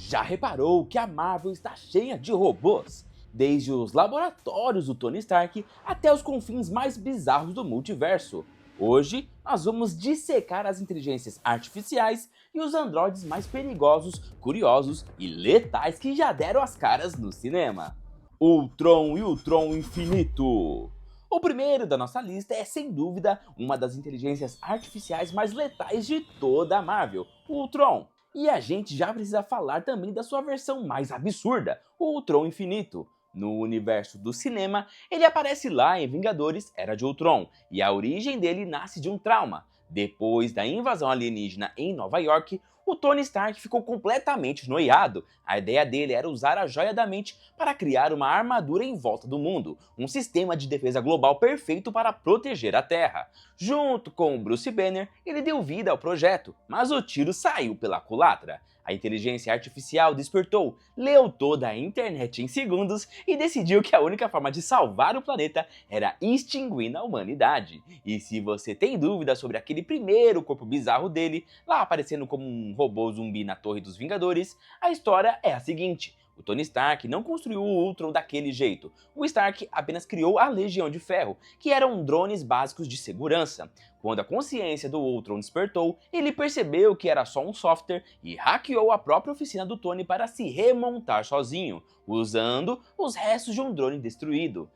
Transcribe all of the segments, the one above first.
Já reparou que a Marvel está cheia de robôs? Desde os laboratórios do Tony Stark até os confins mais bizarros do multiverso. Hoje, nós vamos dissecar as inteligências artificiais e os androides mais perigosos, curiosos e letais que já deram as caras no cinema. Ultron e Ultron Infinito. O primeiro da nossa lista é, sem dúvida, uma das inteligências artificiais mais letais de toda a Marvel, o Ultron. E a gente já precisa falar também da sua versão mais absurda, o Ultron Infinito. No universo do cinema, ele aparece lá em Vingadores Era de Ultron, e a origem dele nasce de um trauma. Depois da invasão alienígena em Nova York, o Tony Stark ficou completamente noiado. A ideia dele era usar a Joia da Mente para criar uma armadura em volta do mundo, um sistema de defesa global perfeito para proteger a Terra. Junto com Bruce Banner, ele deu vida ao projeto, mas o tiro saiu pela culatra. A inteligência artificial despertou, leu toda a internet em segundos e decidiu que a única forma de salvar o planeta era extinguindo a humanidade. E se você tem dúvidas sobre aquele primeiro corpo bizarro dele, lá aparecendo como um robô zumbi na Torre dos Vingadores, a história é a seguinte. O Tony Stark não construiu o Ultron daquele jeito. O Stark apenas criou a Legião de Ferro, que eram drones básicos de segurança. Quando a consciência do Ultron despertou, ele percebeu que era só um software e hackeou a própria oficina do Tony para se remontar sozinho, usando os restos de um drone destruído.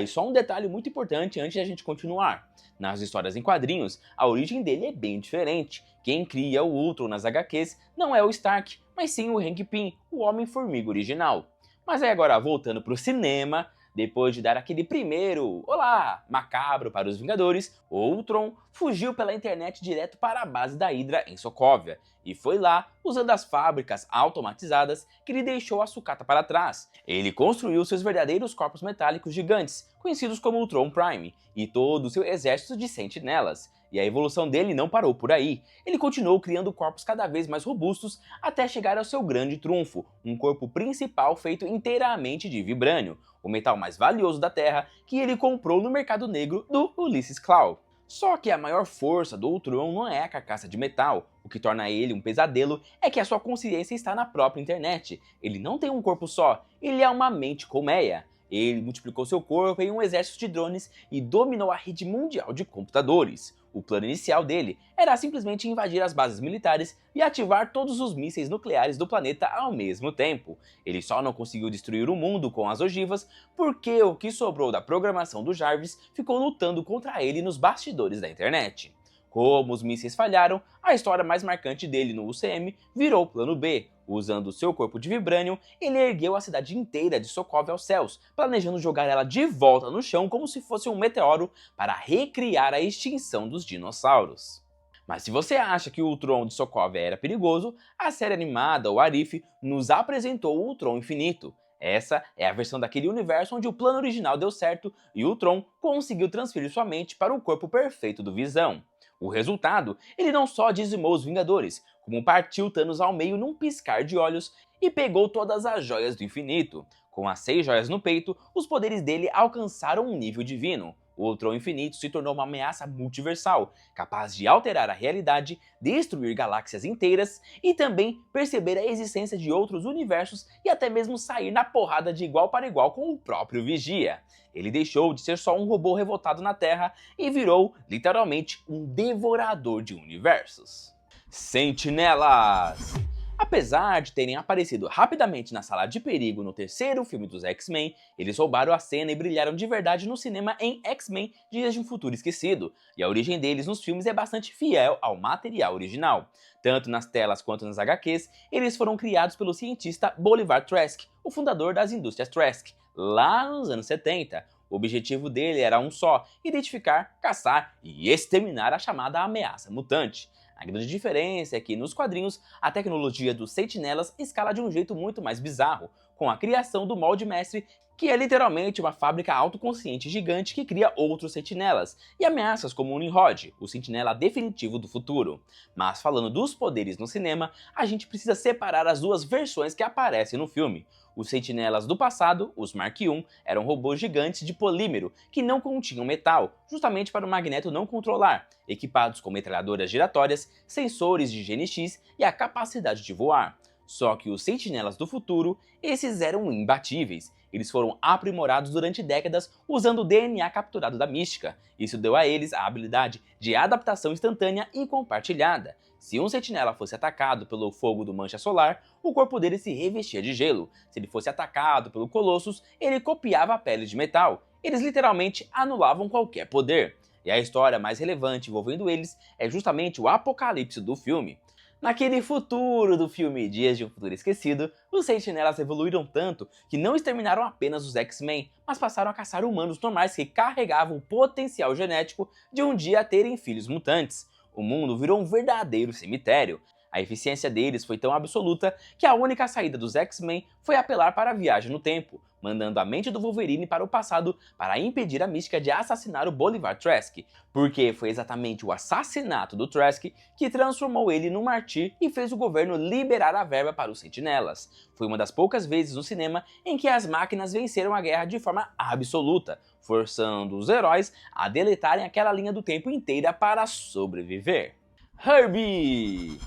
E só um detalhe muito importante antes de a gente continuar. Nas histórias em quadrinhos, a origem dele é bem diferente. Quem cria o Ultron nas HQs não é o Stark, mas sim o Hank Pym, o Homem-Formiga original. Mas aí agora, voltando pro cinema, depois de dar aquele primeiro olá macabro para os Vingadores, o Ultron fugiu pela internet direto para a base da Hydra em Sokovia, e foi lá, usando as fábricas automatizadas, que ele deixou a sucata para trás. Ele construiu seus verdadeiros corpos metálicos gigantes, conhecidos como Ultron Prime, e todo o seu exército de sentinelas. E a evolução dele não parou por aí. Ele continuou criando corpos cada vez mais robustos até chegar ao seu grande trunfo, um corpo principal feito inteiramente de vibrânio, o metal mais valioso da Terra, que ele comprou no mercado negro do Ulysses Klaue. Só que a maior força do Ultron não é a carcaça de metal. O que torna ele um pesadelo é que a sua consciência está na própria internet. Ele não tem um corpo só, ele é uma mente colmeia. Ele multiplicou seu corpo em um exército de drones e dominou a rede mundial de computadores. O plano inicial dele era simplesmente invadir as bases militares e ativar todos os mísseis nucleares do planeta ao mesmo tempo. Ele só não conseguiu destruir o mundo com as ogivas porque o que sobrou da programação do Jarvis ficou lutando contra ele nos bastidores da internet. Como os mísseis falharam, a história mais marcante dele no UCM virou o plano B. Usando seu corpo de vibrânio, ele ergueu a cidade inteira de Sokovia aos céus, planejando jogar ela de volta no chão como se fosse um meteoro para recriar a extinção dos dinossauros. Mas se você acha que o Ultron de Sokovia era perigoso, a série animada, o Arif, nos apresentou o Ultron Infinito. Essa é a versão daquele universo onde o plano original deu certo e o Ultron conseguiu transferir sua mente para o corpo perfeito do Visão. O resultado, ele não só dizimou os Vingadores, como partiu Thanos ao meio num piscar de olhos e pegou todas as joias do infinito. Com as 6 joias no peito, os poderes dele alcançaram um nível divino. O Ultron Infinito se tornou uma ameaça multiversal, capaz de alterar a realidade, destruir galáxias inteiras e também perceber a existência de outros universos e até mesmo sair na porrada de igual para igual com o próprio Vigia. Ele deixou de ser só um robô revoltado na Terra e virou, literalmente, um devorador de universos. Sentinelas! Apesar de terem aparecido rapidamente na sala de perigo no terceiro filme dos X-Men, eles roubaram a cena e brilharam de verdade no cinema em X-Men Dias de um Futuro Esquecido, e a origem deles nos filmes é bastante fiel ao material original. Tanto nas telas quanto nas HQs, eles foram criados pelo cientista Bolivar Trask, o fundador das indústrias Trask, lá nos anos 70. O objetivo dele era um só: identificar, caçar e exterminar a chamada ameaça mutante. A grande diferença é que, nos quadrinhos, a tecnologia dos sentinelas escala de um jeito muito mais bizarro, com a criação do molde mestre, que é literalmente uma fábrica autoconsciente gigante que cria outros sentinelas, e ameaças como o Nimrod, o sentinela definitivo do futuro. Mas falando dos poderes no cinema, a gente precisa separar as duas versões que aparecem no filme. Os sentinelas do passado, os Mark I, eram robôs gigantes de polímero que não continham metal, justamente para o Magneto não controlar, equipados com metralhadoras giratórias, sensores de GNX e a capacidade de voar. Só que os Sentinelas do futuro, esses eram imbatíveis. Eles foram aprimorados durante décadas usando o DNA capturado da Mística. Isso deu a eles a habilidade de adaptação instantânea e compartilhada. Se um sentinela fosse atacado pelo fogo do Mancha Solar, o corpo dele se revestia de gelo. Se ele fosse atacado pelo Colossus, ele copiava a pele de metal. Eles literalmente anulavam qualquer poder. E a história mais relevante envolvendo eles é justamente o apocalipse do filme. Naquele futuro do filme Dias de um Futuro Esquecido, os Sentinelas evoluíram tanto que não exterminaram apenas os X-Men, mas passaram a caçar humanos normais que carregavam o potencial genético de um dia terem filhos mutantes. O mundo virou um verdadeiro cemitério. A eficiência deles foi tão absoluta que a única saída dos X-Men foi apelar para a viagem no tempo, mandando a mente do Wolverine para o passado para impedir a Mística de assassinar o Bolivar Trask, porque foi exatamente o assassinato do Trask que transformou ele num mártir e fez o governo liberar a verba para os Sentinelas. Foi uma das poucas vezes no cinema em que as máquinas venceram a guerra de forma absoluta, forçando os heróis a deletarem aquela linha do tempo inteira para sobreviver. Herbie!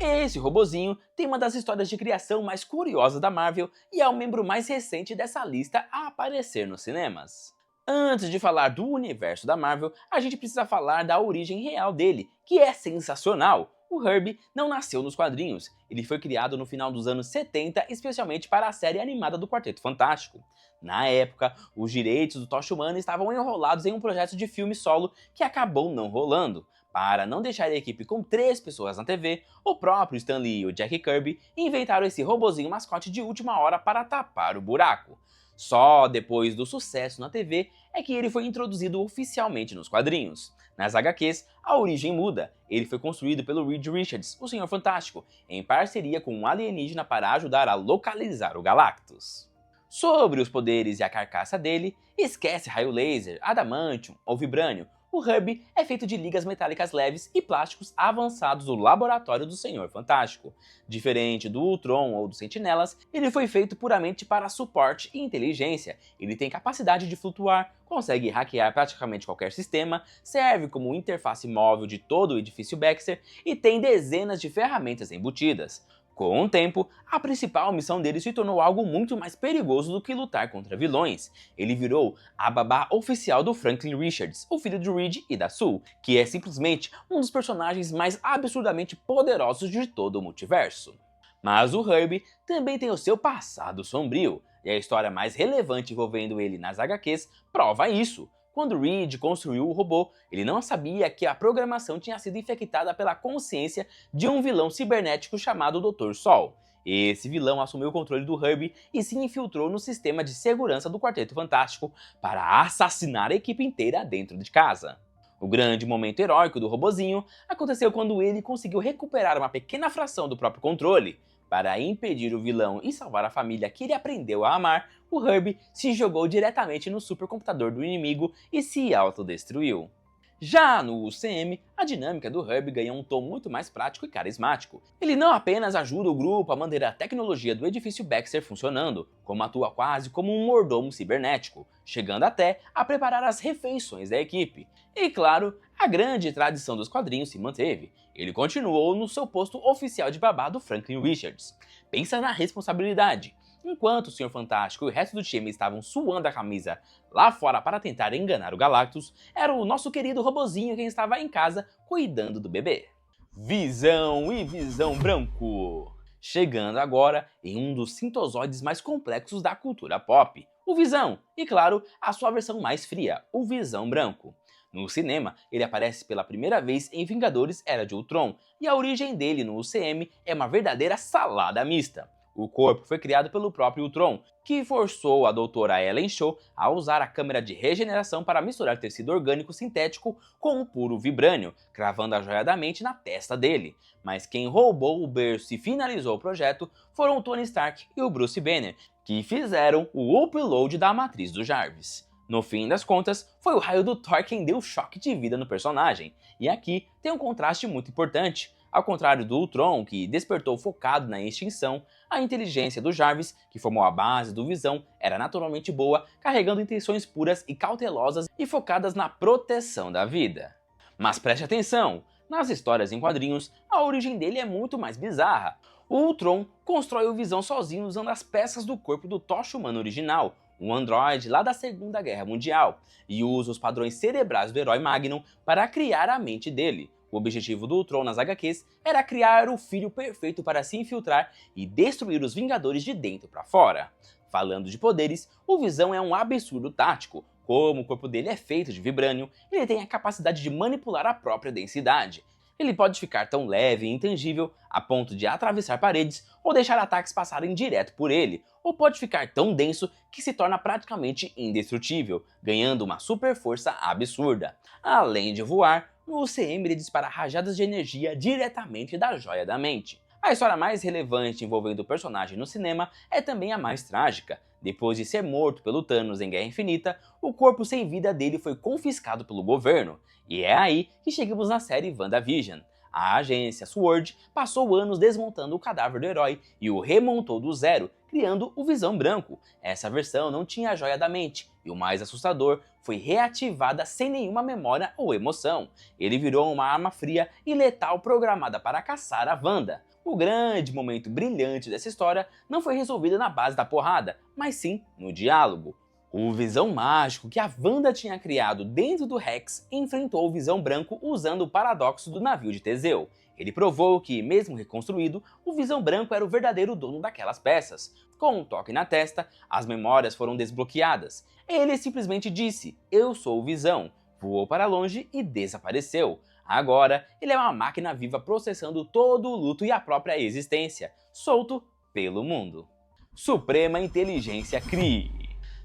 Esse robozinho tem uma das histórias de criação mais curiosas da Marvel e é o membro mais recente dessa lista a aparecer nos cinemas. Antes de falar do universo da Marvel, a gente precisa falar da origem real dele, que é sensacional. O Herbie não nasceu nos quadrinhos, ele foi criado no final dos anos 70, especialmente para a série animada do Quarteto Fantástico. Na época, os direitos do Tocha Humana estavam enrolados em um projeto de filme solo que acabou não rolando. Para não deixar a equipe com 3 pessoas na TV, o próprio Stan Lee e o Jack Kirby inventaram esse robozinho mascote de última hora para tapar o buraco. Só depois do sucesso na TV é que ele foi introduzido oficialmente nos quadrinhos. Nas HQs, a origem muda. Ele foi construído pelo Reed Richards, o Senhor Fantástico, em parceria com um alienígena para ajudar a localizar o Galactus. Sobre os poderes e a carcaça dele, esquece raio laser, adamantium ou vibrânio. O Herbie é feito de ligas metálicas leves e plásticos avançados do laboratório do Senhor Fantástico. Diferente do Ultron ou dos Sentinelas, ele foi feito puramente para suporte e inteligência. Ele tem capacidade de flutuar, consegue hackear praticamente qualquer sistema, serve como interface móvel de todo o edifício Baxter e tem dezenas de ferramentas embutidas. Com o tempo, a principal missão dele se tornou algo muito mais perigoso do que lutar contra vilões. Ele virou a babá oficial do Franklin Richards, o filho do Reed e da Sue, que é simplesmente um dos personagens mais absurdamente poderosos de todo o multiverso. Mas o Herbie também tem o seu passado sombrio, e a história mais relevante envolvendo ele nas HQs prova isso. Quando Reed construiu o robô, ele não sabia que a programação tinha sido infectada pela consciência de um vilão cibernético chamado Dr. Sol. Esse vilão assumiu o controle do Herbie e se infiltrou no sistema de segurança do Quarteto Fantástico para assassinar a equipe inteira dentro de casa. O grande momento heróico do robozinho aconteceu quando ele conseguiu recuperar uma pequena fração do próprio controle. Para impedir o vilão e salvar a família que ele aprendeu a amar, o Herbie se jogou diretamente no supercomputador do inimigo e se autodestruiu. Já no UCM, a dinâmica do Herbie ganha um tom muito mais prático e carismático. Ele não apenas ajuda o grupo a manter a tecnologia do edifício Baxter funcionando, como atua quase como um mordomo cibernético, chegando até a preparar as refeições da equipe. E claro, a grande tradição dos quadrinhos se manteve. Ele continuou no seu posto oficial de babá do Franklin Richards. Pensa na responsabilidade. Enquanto o Senhor Fantástico e o resto do time estavam suando a camisa lá fora para tentar enganar o Galactus, era o nosso querido robozinho quem estava em casa cuidando do bebê. Visão e Visão Branco! Chegando agora em um dos sintozoides mais complexos da cultura pop, o Visão, e claro, a sua versão mais fria, o Visão Branco. No cinema, ele aparece pela primeira vez em Vingadores Era de Ultron, e a origem dele no UCM é uma verdadeira salada mista. O corpo foi criado pelo próprio Ultron, que forçou a doutora Ellen Shaw a usar a câmera de regeneração para misturar tecido orgânico sintético com o puro vibrânio, cravando a joia da mente na testa dele. Mas quem roubou o berço e finalizou o projeto foram o Tony Stark e o Bruce Banner, que fizeram o upload da matriz do Jarvis. No fim das contas, foi o raio do Thor quem deu choque de vida no personagem, e aqui tem um contraste muito importante. Ao contrário do Ultron, que despertou focado na extinção, a inteligência do Jarvis, que formou a base do Visão, era naturalmente boa, carregando intenções puras e cautelosas e focadas na proteção da vida. Mas preste atenção, nas histórias em quadrinhos, a origem dele é muito mais bizarra. O Ultron constrói o Visão sozinho usando as peças do corpo do Tocha Humano original, um androide lá da Segunda Guerra Mundial, e usa os padrões cerebrais do herói Magnum para criar a mente dele. O objetivo do Ultron nas HQs era criar o filho perfeito para se infiltrar e destruir os Vingadores de dentro para fora. Falando de poderes, o Visão é um absurdo tático. Como o corpo dele é feito de vibrânio, ele tem a capacidade de manipular a própria densidade. Ele pode ficar tão leve e intangível a ponto de atravessar paredes ou deixar ataques passarem direto por ele, ou pode ficar tão denso que se torna praticamente indestrutível, ganhando uma super força absurda. Além de voar, no UCM ele dispara rajadas de energia diretamente da Joia da Mente. A história mais relevante envolvendo o personagem no cinema é também a mais trágica. Depois de ser morto pelo Thanos em Guerra Infinita, o corpo sem vida dele foi confiscado pelo governo. E é aí que chegamos na série WandaVision. A agência SWORD passou anos desmontando o cadáver do herói e o remontou do zero, criando o Visão Branco. Essa versão não tinha a Joia da Mente, e o mais assustador, foi reativada sem nenhuma memória ou emoção. Ele virou uma arma fria e letal programada para caçar a Wanda. O grande momento brilhante dessa história não foi resolvido na base da porrada, mas sim no diálogo. O Visão Mágico que a Wanda tinha criado dentro do Rex enfrentou o Visão Branco usando o paradoxo do navio de Teseu. Ele provou que, mesmo reconstruído, o Visão Branco era o verdadeiro dono daquelas peças. Com um toque na testa, as memórias foram desbloqueadas. Ele simplesmente disse, "Eu sou o Visão", voou para longe e desapareceu. Agora, ele é uma máquina viva processando todo o luto e a própria existência, solto pelo mundo. Suprema Inteligência Kree.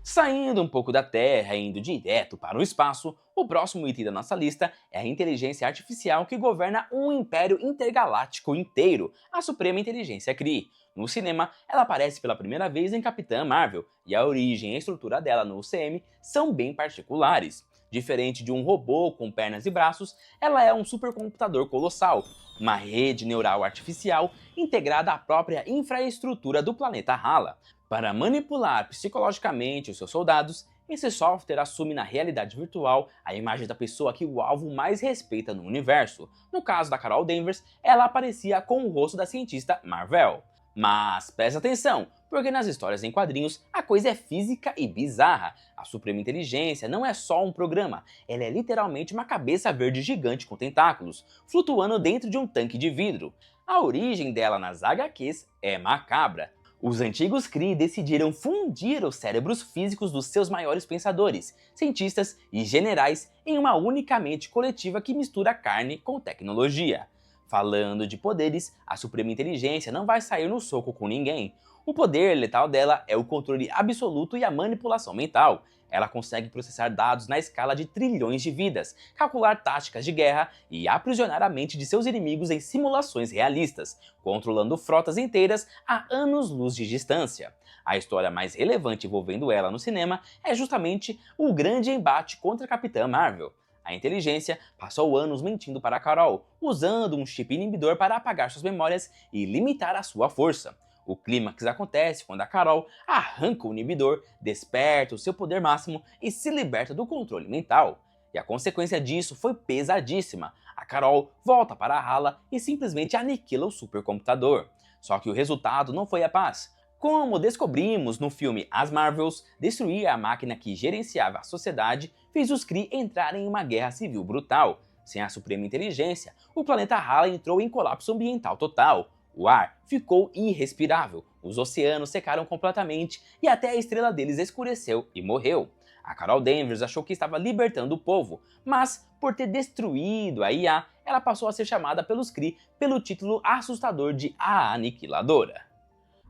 Saindo um pouco da Terra e indo direto para o espaço, o próximo item da nossa lista é a inteligência artificial que governa um império intergaláctico inteiro, a Suprema Inteligência Kree. No cinema, ela aparece pela primeira vez em Capitã Marvel, e a origem e a estrutura dela no UCM são bem particulares. Diferente de um robô com pernas e braços, ela é um supercomputador colossal, uma rede neural artificial integrada à própria infraestrutura do planeta Hala. Para manipular psicologicamente os seus soldados, esse software assume na realidade virtual a imagem da pessoa que o alvo mais respeita no universo. No caso da Carol Danvers, ela aparecia com o rosto da cientista Marvel. Mas presta atenção, porque nas histórias em quadrinhos a coisa é física e bizarra. A Suprema Inteligência não é só um programa, ela é literalmente uma cabeça verde gigante com tentáculos, flutuando dentro de um tanque de vidro. A origem dela nas HQs é macabra. Os antigos Kree decidiram fundir os cérebros físicos dos seus maiores pensadores, cientistas e generais em uma única mente coletiva que mistura carne com tecnologia. Falando de poderes, a Suprema Inteligência não vai sair no soco com ninguém. O poder letal dela é o controle absoluto e a manipulação mental. Ela consegue processar dados na escala de trilhões de vidas, calcular táticas de guerra e aprisionar a mente de seus inimigos em simulações realistas, controlando frotas inteiras a anos-luz de distância. A história mais relevante envolvendo ela no cinema é justamente o grande embate contra a Capitã Marvel. A inteligência passou anos mentindo para Carol, usando um chip inibidor para apagar suas memórias e limitar a sua força. O clímax acontece quando a Carol arranca o inibidor, desperta o seu poder máximo e se liberta do controle mental. E a consequência disso foi pesadíssima. A Carol volta para a Hala e simplesmente aniquila o supercomputador. Só que o resultado não foi a paz. Como descobrimos no filme As Marvels, destruir a máquina que gerenciava a sociedade fez os Kree entrarem em uma guerra civil brutal. Sem a Suprema Inteligência, o planeta Hala entrou em colapso ambiental total. O ar ficou irrespirável, os oceanos secaram completamente e até a estrela deles escureceu e morreu. A Carol Danvers achou que estava libertando o povo, mas por ter destruído a IA, ela passou a ser chamada pelos Kree pelo título assustador de A Aniquiladora.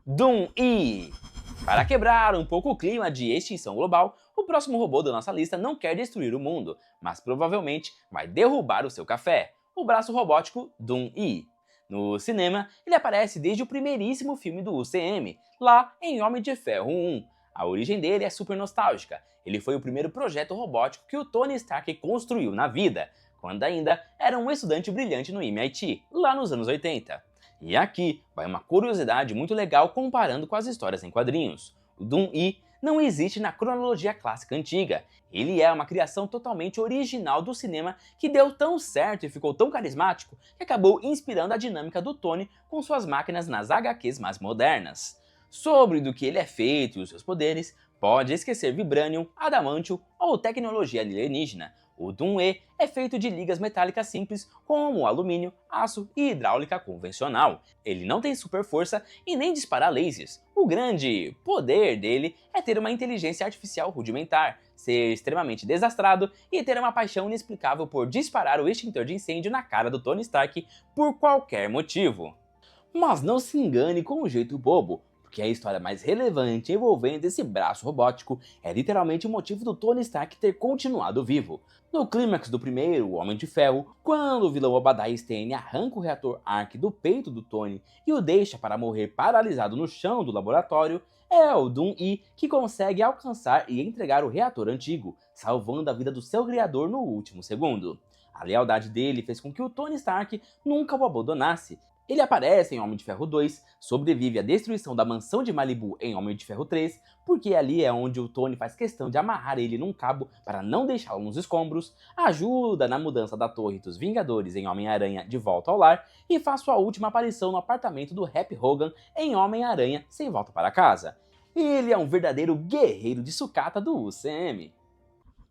Doom-E. Para quebrar um pouco o clima de extinção global, o próximo robô da nossa lista não quer destruir o mundo, mas provavelmente vai derrubar o seu café, o braço robótico Doom-E. No cinema, ele aparece desde o primeiríssimo filme do UCM, lá em Homem de Ferro 1. A origem dele é super nostálgica. Ele foi o primeiro projeto robótico que o Tony Stark construiu na vida, quando ainda era um estudante brilhante no MIT, lá nos anos 80. E aqui vai uma curiosidade muito legal comparando com as histórias em quadrinhos. O Doom-E não existe na cronologia clássica antiga. Ele é uma criação totalmente original do cinema que deu tão certo e ficou tão carismático que acabou inspirando a dinâmica do Tony com suas máquinas nas HQs mais modernas. Sobre do que ele é feito e os seus poderes, pode esquecer Vibranium, Adamantium ou tecnologia alienígena. O Doom-E é feito de ligas metálicas simples como alumínio, aço e hidráulica convencional. Ele não tem super força e nem dispara lasers. O grande poder dele é ter uma inteligência artificial rudimentar, ser extremamente desastrado e ter uma paixão inexplicável por disparar o extintor de incêndio na cara do Tony Stark por qualquer motivo. Mas não se engane com um jeito bobo, porque a história mais relevante envolvendo esse braço robótico é literalmente o motivo do Tony Stark ter continuado vivo. No clímax do primeiro Homem de Ferro, quando o vilão Obadiah Stane arranca o reator Arc do peito do Tony e o deixa para morrer paralisado no chão do laboratório, é o Doom-E que consegue alcançar e entregar o reator antigo, salvando a vida do seu criador no último segundo. A lealdade dele fez com que o Tony Stark nunca o abandonasse. Ele aparece em Homem de Ferro 2, sobrevive à destruição da mansão de Malibu em Homem de Ferro 3, porque ali é onde o Tony faz questão de amarrar ele num cabo para não deixá-lo nos escombros, ajuda na mudança da Torre dos Vingadores em Homem-Aranha de Volta ao Lar e faz sua última aparição no apartamento do Happy Hogan em Homem-Aranha Sem Volta para Casa. Ele é um verdadeiro guerreiro de sucata do UCM.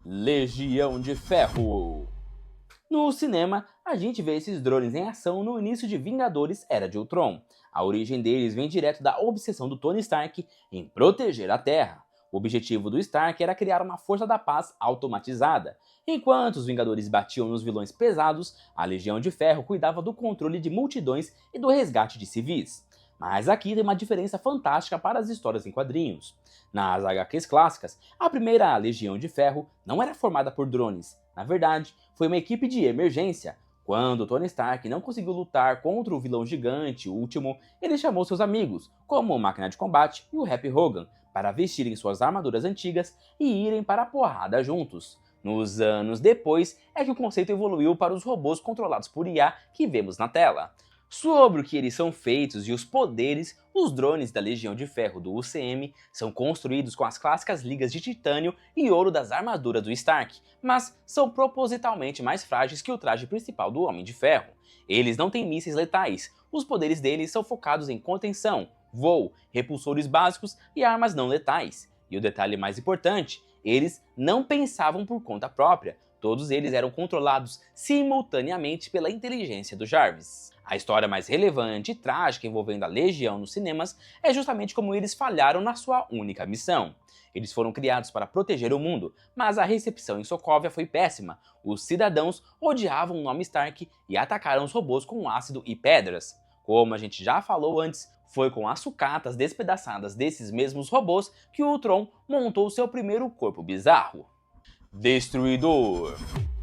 Legião de Ferro. No cinema, a gente vê esses drones em ação no início de Vingadores Era de Ultron. A origem deles vem direto da obsessão do Tony Stark em proteger a Terra. O objetivo do Stark era criar uma força da paz automatizada. Enquanto os Vingadores batiam nos vilões pesados, a Legião de Ferro cuidava do controle de multidões e do resgate de civis. Mas aqui tem uma diferença fantástica para as histórias em quadrinhos. Nas HQs clássicas, a primeira Legião de Ferro não era formada por drones. Na verdade, foi uma equipe de emergência. Quando Tony Stark não conseguiu lutar contra o vilão gigante último, ele chamou seus amigos, como o Máquina de Combate e o Happy Hogan, para vestirem suas armaduras antigas e irem para a porrada juntos. Nos anos depois é que o conceito evoluiu para os robôs controlados por IA que vemos na tela. Sobre o que eles são feitos e os poderes, os drones da Legião de Ferro do UCM são construídos com as clássicas ligas de titânio e ouro das armaduras do Stark, mas são propositalmente mais frágeis que o traje principal do Homem de Ferro. Eles não têm mísseis letais, os poderes deles são focados em contenção, voo, repulsores básicos e armas não letais. E o detalhe mais importante, eles não pensavam por conta própria, todos eles eram controlados simultaneamente pela inteligência do Jarvis. A história mais relevante e trágica envolvendo a Legião nos cinemas é justamente como eles falharam na sua única missão. Eles foram criados para proteger o mundo, mas a recepção em Sokovia foi péssima. Os cidadãos odiavam o nome Stark e atacaram os robôs com ácido e pedras. Como a gente já falou antes, foi com as sucatas despedaçadas desses mesmos robôs que o Ultron montou seu primeiro corpo bizarro. Destruidor.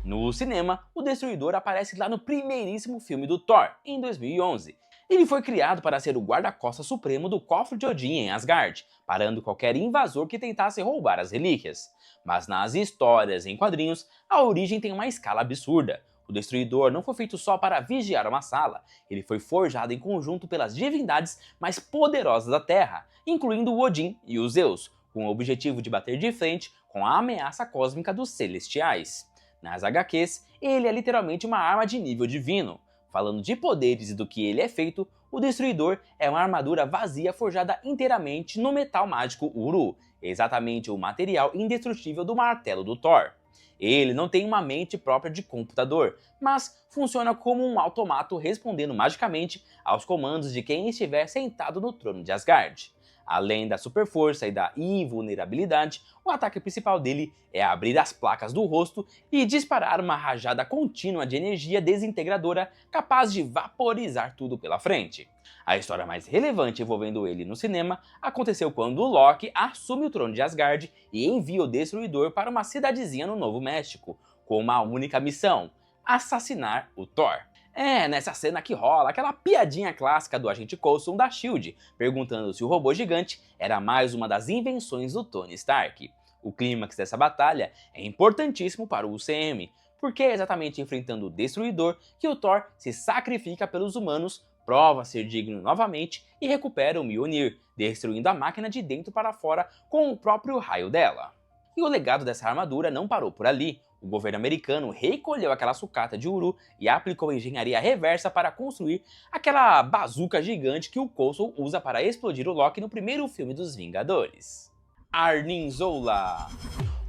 No cinema, o Destruidor aparece lá no primeiríssimo filme do Thor, em 2011. Ele foi criado para ser o guarda-costas supremo do cofre de Odin em Asgard, parando qualquer invasor que tentasse roubar as relíquias. Mas nas histórias em quadrinhos, a origem tem uma escala absurda. O Destruidor não foi feito só para vigiar uma sala, ele foi forjado em conjunto pelas divindades mais poderosas da Terra, incluindo o Odin e os Zeus, com o objetivo de bater de frente com a ameaça cósmica dos Celestiais. Nas HQs, ele é literalmente uma arma de nível divino. Falando de poderes e do que ele é feito, o Destruidor é uma armadura vazia forjada inteiramente no metal mágico Uru, exatamente o material indestrutível do martelo do Thor. Ele não tem uma mente própria de computador, mas funciona como um automato respondendo magicamente aos comandos de quem estiver sentado no trono de Asgard. Além da super força e da invulnerabilidade, o ataque principal dele é abrir as placas do rosto e disparar uma rajada contínua de energia desintegradora capaz de vaporizar tudo pela frente. A história mais relevante envolvendo ele no cinema aconteceu quando Loki assume o trono de Asgard e envia o Destruidor para uma cidadezinha no Novo México, com uma única missão: assassinar o Thor. É nessa cena que rola aquela piadinha clássica do agente Coulson da SHIELD, perguntando se o robô gigante era mais uma das invenções do Tony Stark. O clímax dessa batalha é importantíssimo para o UCM, porque é exatamente enfrentando o Destruidor que o Thor se sacrifica pelos humanos prova ser digno novamente e recupera o Mjolnir, destruindo a máquina de dentro para fora com o próprio raio dela. E o legado dessa armadura não parou por ali. O governo americano recolheu aquela sucata de Uru e aplicou engenharia reversa para construir aquela bazuca gigante que o Coulson usa para explodir o Loki no primeiro filme dos Vingadores. Arnim Zola.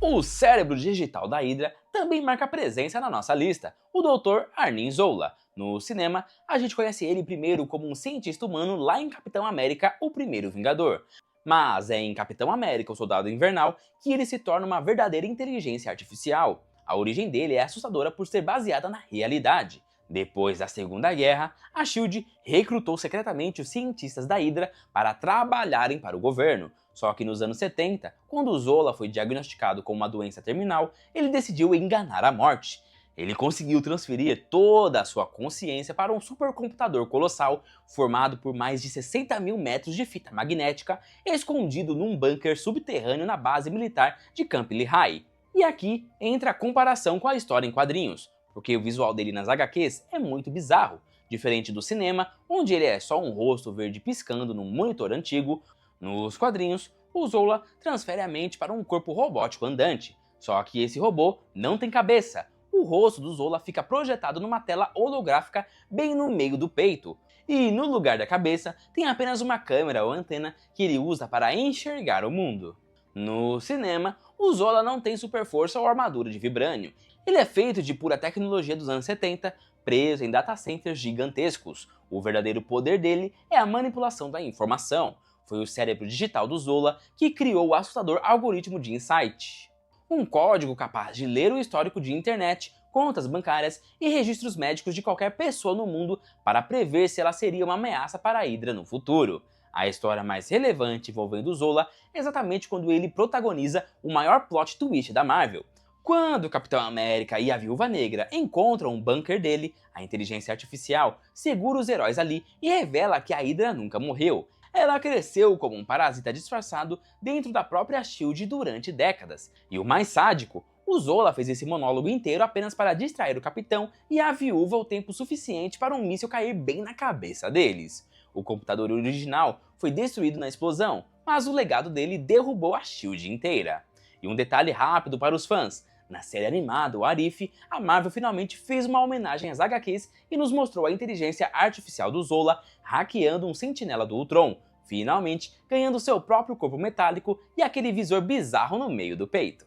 O cérebro digital da Hydra também marca presença na nossa lista, o Dr. Arnim Zola. No cinema, a gente conhece ele primeiro como um cientista humano lá em Capitão América, o Primeiro Vingador. Mas é em Capitão América, o Soldado Invernal, que ele se torna uma verdadeira inteligência artificial. A origem dele é assustadora por ser baseada na realidade. Depois da Segunda Guerra, a SHIELD recrutou secretamente os cientistas da Hydra para trabalharem para o governo. Só que nos anos 70, quando o Zola foi diagnosticado com uma doença terminal, ele decidiu enganar a morte. Ele conseguiu transferir toda a sua consciência para um supercomputador colossal formado por mais de 60 mil metros de fita magnética, escondido num bunker subterrâneo na base militar de Camp Lehigh. E aqui entra a comparação com a história em quadrinhos, porque o visual dele nas HQs é muito bizarro. Diferente do cinema, onde ele é só um rosto verde piscando num monitor antigo, nos quadrinhos, o Zola transfere a mente para um corpo robótico andante. Só que esse robô não tem cabeça. O rosto do Zola fica projetado numa tela holográfica bem no meio do peito. E no lugar da cabeça tem apenas uma câmera ou antena que ele usa para enxergar o mundo. No cinema, o Zola não tem super força ou armadura de vibrânio. Ele é feito de pura tecnologia dos anos 70, preso em data centers gigantescos. O verdadeiro poder dele é a manipulação da informação. Foi o cérebro digital do Zola que criou o assustador algoritmo de Insight. Um código capaz de ler o histórico de internet, contas bancárias e registros médicos de qualquer pessoa no mundo para prever se ela seria uma ameaça para a Hydra no futuro. A história mais relevante envolvendo o Zola é exatamente quando ele protagoniza o maior plot twist da Marvel. Quando o Capitão América e a Viúva Negra encontram um bunker dele, a inteligência artificial segura os heróis ali e revela que a Hydra nunca morreu. Ela cresceu como um parasita disfarçado dentro da própria SHIELD durante décadas. E o mais sádico, o Zola fez esse monólogo inteiro apenas para distrair o Capitão e a Viúva o tempo suficiente para um míssil cair bem na cabeça deles. O computador original foi destruído na explosão, mas o legado dele derrubou a SHIELD inteira. E um detalhe rápido para os fãs. Na série animada, o Arif, a Marvel finalmente fez uma homenagem às HQs e nos mostrou a inteligência artificial do Zola hackeando um sentinela do Ultron, finalmente ganhando seu próprio corpo metálico e aquele visor bizarro no meio do peito.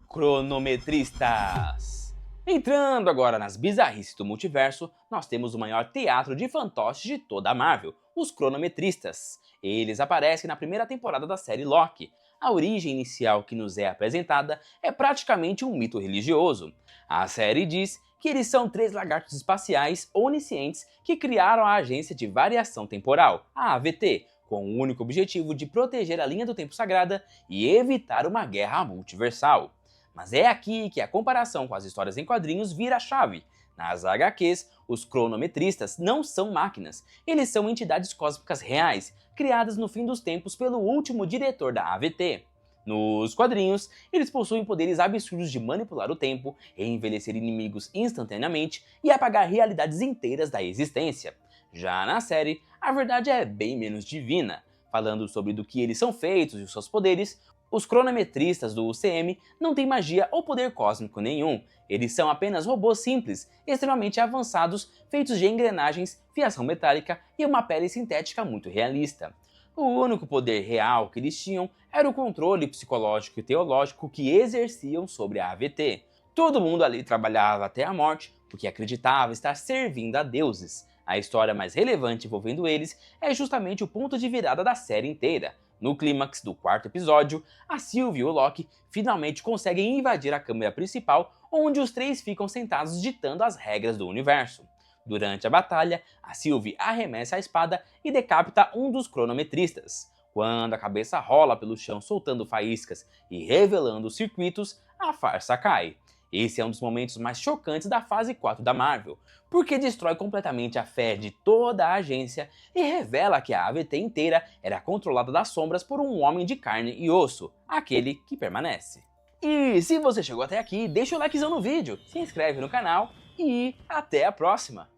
Cronometristas. Entrando agora nas bizarrices do multiverso, nós temos o maior teatro de fantoches de toda a Marvel, os Cronometristas. Eles aparecem na primeira temporada da série Loki. A origem inicial que nos é apresentada é praticamente um mito religioso. A série diz que eles são 3 lagartos espaciais oniscientes que criaram a Agência de Variação Temporal, a AVT, com o único objetivo de proteger a linha do tempo sagrada e evitar uma guerra multiversal. Mas é aqui que a comparação com as histórias em quadrinhos vira a chave. Nas HQs, os cronometristas não são máquinas, eles são entidades cósmicas reais, criadas no fim dos tempos pelo último diretor da AVT. Nos quadrinhos, eles possuem poderes absurdos de manipular o tempo, envelhecer inimigos instantaneamente e apagar realidades inteiras da existência. Já na série, a verdade é bem menos divina. Falando sobre do que eles são feitos e os seus poderes, os cronometristas do UCM não têm magia ou poder cósmico nenhum. Eles são apenas robôs simples, extremamente avançados, feitos de engrenagens, fiação metálica e uma pele sintética muito realista. O único poder real que eles tinham era o controle psicológico e teológico que exerciam sobre a AVT. Todo mundo ali trabalhava até a morte porque acreditava estar servindo a deuses. A história mais relevante envolvendo eles é justamente o ponto de virada da série inteira. No clímax do 4º episódio, a Sylvie e o Loki finalmente conseguem invadir a câmara principal, onde os 3 ficam sentados ditando as regras do universo. Durante a batalha, a Sylvie arremessa a espada e decapita um dos cronometristas. Quando a cabeça rola pelo chão soltando faíscas e revelando os circuitos, a farsa cai. Esse é um dos momentos mais chocantes da fase 4 da Marvel, porque destrói completamente a fé de toda a agência e revela que a AVT inteira era controlada das sombras por um homem de carne e osso, aquele que permanece. E se você chegou até aqui, deixa o likezão no vídeo, se inscreve no canal e até a próxima!